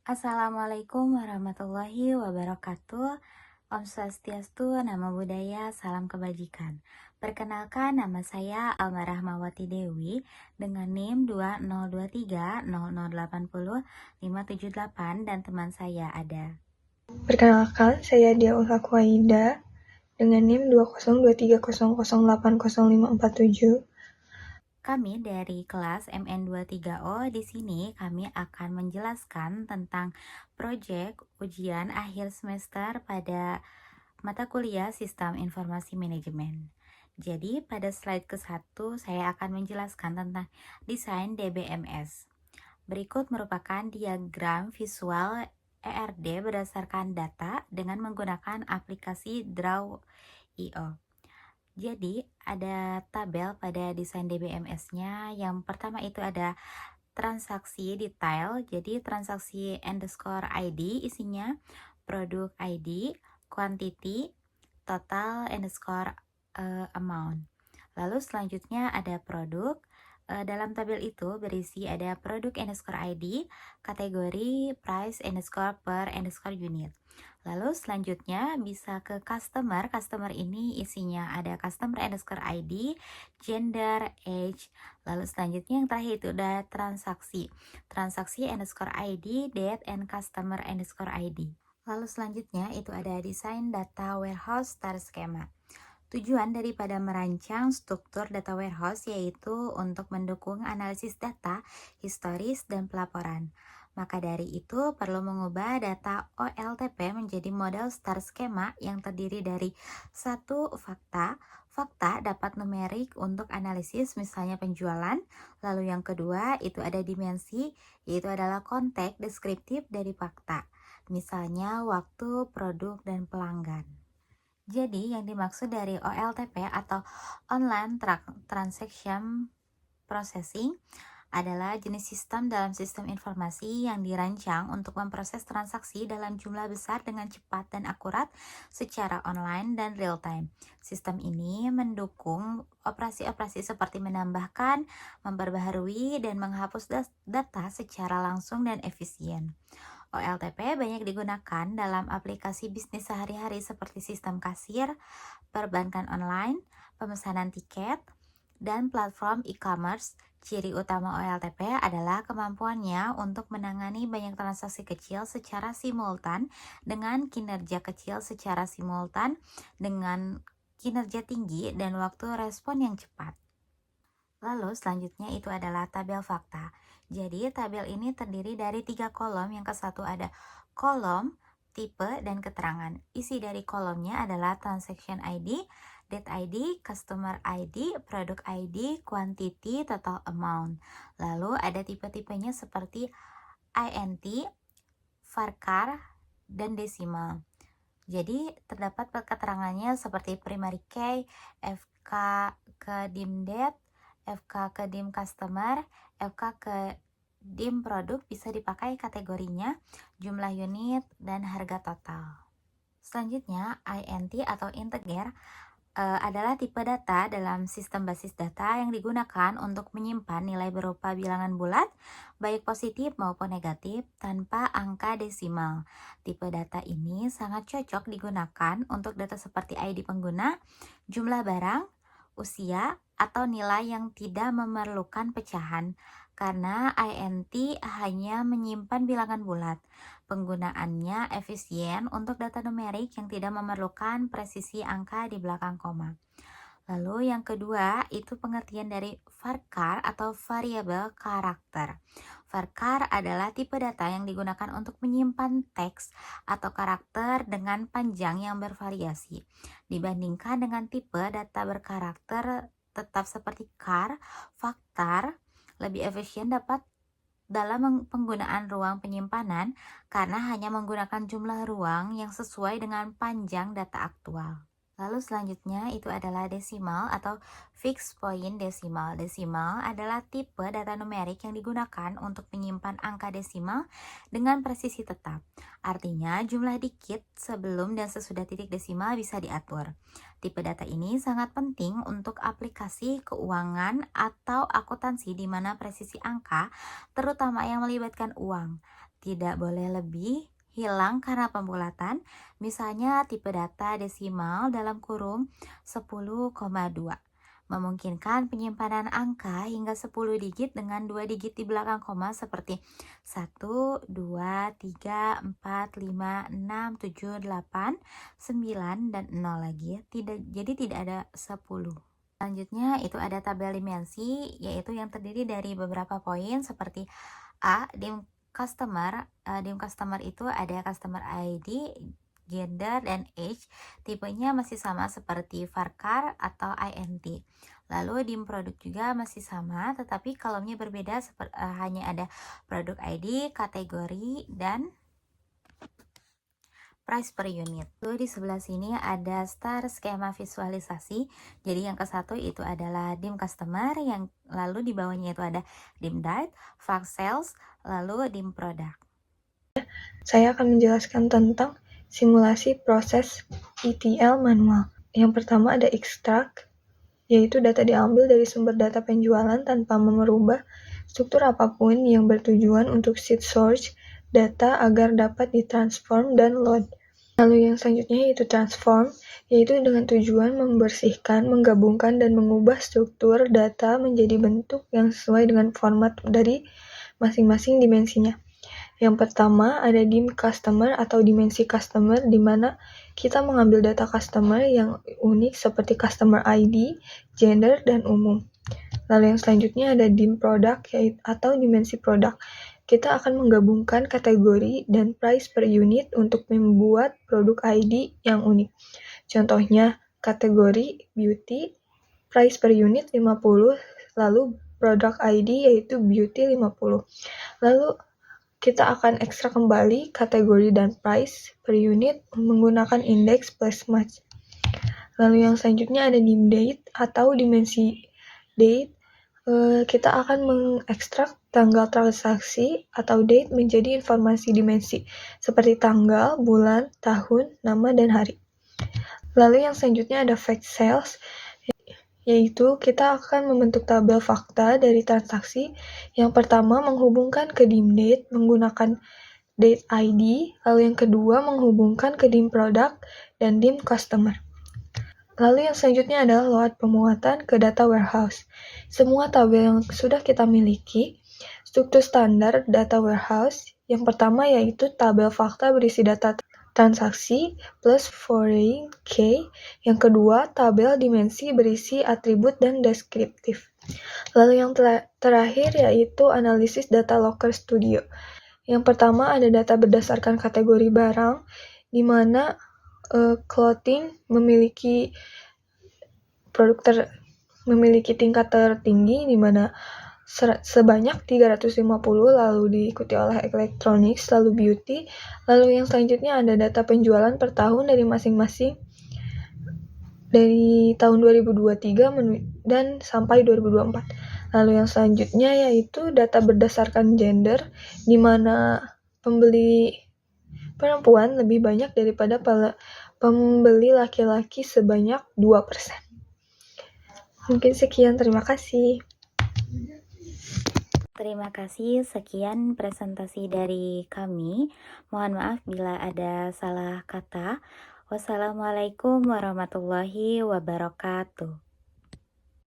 Assalamualaikum warahmatullahi wabarakatuh. Om Swastiastu, Namo Buddhaya, Salam Kebajikan. Perkenalkan, nama saya Alma Rahmawati Dewi dengan NIM 20230080 dan teman saya ada. Perkenalkan, saya Dia Ulaku Aida dengan NIM 202300808547. Kami dari kelas MN23O. Di sini kami akan menjelaskan tentang proyek ujian akhir semester pada mata kuliah Sistem Informasi Manajemen. Jadi pada slide ke-1 saya akan menjelaskan tentang desain DBMS. Berikut merupakan diagram visual ERD berdasarkan data dengan menggunakan aplikasi Draw.io. Jadi ada tabel pada desain DBMS-nya. Yang pertama itu ada transaksi detail. Jadi transaksi underscore ID isinya produk ID, quantity, total underscore amount. Lalu selanjutnya ada produk. Dalam tabel itu berisi ada produk underscore ID, kategori, price underscore per underscore unit. Lalu selanjutnya bisa ke customer. Customer ini isinya ada customer underscore ID, gender, age. Lalu selanjutnya yang terakhir itu ada transaksi. Transaksi underscore ID, date, and customer underscore ID. Lalu selanjutnya itu ada desain data warehouse star schema. Tujuan daripada merancang struktur data warehouse yaitu untuk mendukung analisis data, historis, dan pelaporan. Maka dari itu perlu mengubah data OLTP menjadi model star schema yang terdiri dari satu fakta. Fakta dapat numerik untuk analisis misalnya penjualan. Lalu yang kedua itu ada dimensi, yaitu adalah konteks deskriptif dari fakta. Misalnya waktu, produk, dan pelanggan. Jadi yang dimaksud dari OLTP atau Online Transaction Processing adalah jenis sistem dalam sistem informasi yang dirancang untuk memproses transaksi dalam jumlah besar dengan cepat dan akurat secara online dan real time. Sistem ini mendukung operasi-operasi seperti menambahkan, memperbaharui, dan menghapus data secara langsung dan efisien. OLTP banyak digunakan dalam aplikasi bisnis sehari-hari seperti sistem kasir, perbankan online, pemesanan tiket, dan platform e-commerce. Ciri utama OLTP adalah kemampuannya untuk menangani banyak transaksi kecil secara simultan dengan kinerja kecil secara simultan dengan kinerja tinggi dan waktu respon yang cepat. Lalu selanjutnya itu adalah tabel fakta. Jadi tabel ini terdiri dari 3 kolom. Yang ke-1 ada kolom, tipe, dan keterangan. Isi dari kolomnya adalah transaction ID, date ID, customer ID, product ID, quantity, total amount. Lalu ada tipe-tipenya seperti INT, varchar, dan desimal. Jadi terdapat keterangannya seperti primary key, FK ke dim date, FK ke dim customer, FK ke dim produk, bisa dipakai kategorinya, jumlah unit, dan harga total. Selanjutnya, INT atau integer adalah tipe data dalam sistem basis data yang digunakan untuk menyimpan nilai berupa bilangan bulat, baik positif maupun negatif, tanpa angka desimal. Tipe data ini sangat cocok digunakan untuk data seperti ID pengguna, jumlah barang, usia, atau nilai yang tidak memerlukan pecahan, karena INT hanya menyimpan bilangan bulat. Penggunaannya efisien untuk data numerik yang tidak memerlukan presisi angka di belakang koma. Lalu yang kedua itu pengertian dari varchar atau variabel karakter. Varchar adalah tipe data yang digunakan untuk menyimpan teks atau karakter dengan panjang yang bervariasi. Dibandingkan dengan tipe data berkarakter tetap seperti char, faktar lebih efisien dapat dalam penggunaan ruang penyimpanan karena hanya menggunakan jumlah ruang yang sesuai dengan panjang data aktual. Lalu selanjutnya itu adalah desimal atau fixed point desimal. Desimal adalah tipe data numerik yang digunakan untuk menyimpan angka desimal dengan presisi tetap. Artinya jumlah dikit sebelum dan sesudah titik desimal bisa diatur. Tipe data ini sangat penting untuk aplikasi keuangan atau akuntansi di mana presisi angka terutama yang melibatkan uang tidak boleh lebih, hilang karena pembulatan, misalnya tipe data desimal dalam kurung 10,2. Memungkinkan penyimpanan angka hingga 10 digit dengan 2 digit di belakang koma seperti 1, 2, 3, 4, 5, 6, 7, 8, 9, dan 0 lagi ya. Jadi tidak ada 10. Selanjutnya itu ada tabel dimensi, yaitu yang terdiri dari beberapa poin seperti A, dim customer itu ada customer ID, gender, dan age. Tipenya masih sama seperti varchar atau int. Lalu dim produk juga masih sama, tetapi kolomnya berbeda, hanya ada produk ID, kategori, dan price per unit. Lalu di sebelah sini ada star skema visualisasi. Jadi yang ke satu itu adalah dim customer, yang lalu di bawahnya itu ada dim date, fact sales, lalu dim product. Saya akan menjelaskan tentang simulasi proses ETL manual. Yang pertama ada extract, yaitu data diambil dari sumber data penjualan tanpa merubah struktur apapun yang bertujuan untuk seed source data agar dapat ditransform dan load. Lalu yang selanjutnya yaitu transform, yaitu dengan tujuan membersihkan, menggabungkan, dan mengubah struktur data menjadi bentuk yang sesuai dengan format dari masing-masing dimensinya. Yang pertama ada dim customer atau dimensi customer, di mana kita mengambil data customer yang unik seperti customer ID, gender, dan umum. Lalu yang selanjutnya ada dim product atau dimensi produk. Kita akan menggabungkan kategori dan price per unit untuk membuat produk ID yang unik. Contohnya kategori beauty, price per unit 50, lalu produk ID yaitu beauty 50. Lalu kita akan ekstrak kembali kategori dan price per unit menggunakan index plus match. Lalu yang selanjutnya ada dim date atau dimensi date. Kita akan mengekstrak tanggal transaksi atau date menjadi informasi dimensi seperti tanggal, bulan, tahun, nama, dan hari. Lalu yang selanjutnya ada fact sales, yaitu kita akan membentuk tabel fakta dari transaksi. Yang pertama menghubungkan ke dim date menggunakan date ID, lalu yang kedua menghubungkan ke dim product dan dim customer. Lalu yang selanjutnya adalah load pemuatan ke data warehouse. Semua tabel yang sudah kita miliki, struktur standar data warehouse, yang pertama yaitu tabel fakta berisi data transaksi plus foreign key. Yang kedua, tabel dimensi berisi atribut dan deskriptif. Lalu yang terakhir yaitu analisis data locker studio. Yang pertama ada data berdasarkan kategori barang, di mana clothing memiliki memiliki tingkat tertinggi, di mana sebanyak 350, lalu diikuti oleh electronics, lalu beauty. Lalu yang selanjutnya ada data penjualan per tahun dari masing-masing dari tahun 2023 dan sampai 2024. Lalu yang selanjutnya yaitu data berdasarkan gender, di mana pembeli perempuan lebih banyak daripada pembeli laki-laki sebanyak 2%. Mungkin sekian, terima kasih. Terima kasih, sekian presentasi dari kami. Mohon maaf bila ada salah kata. Wassalamualaikum warahmatullahi wabarakatuh.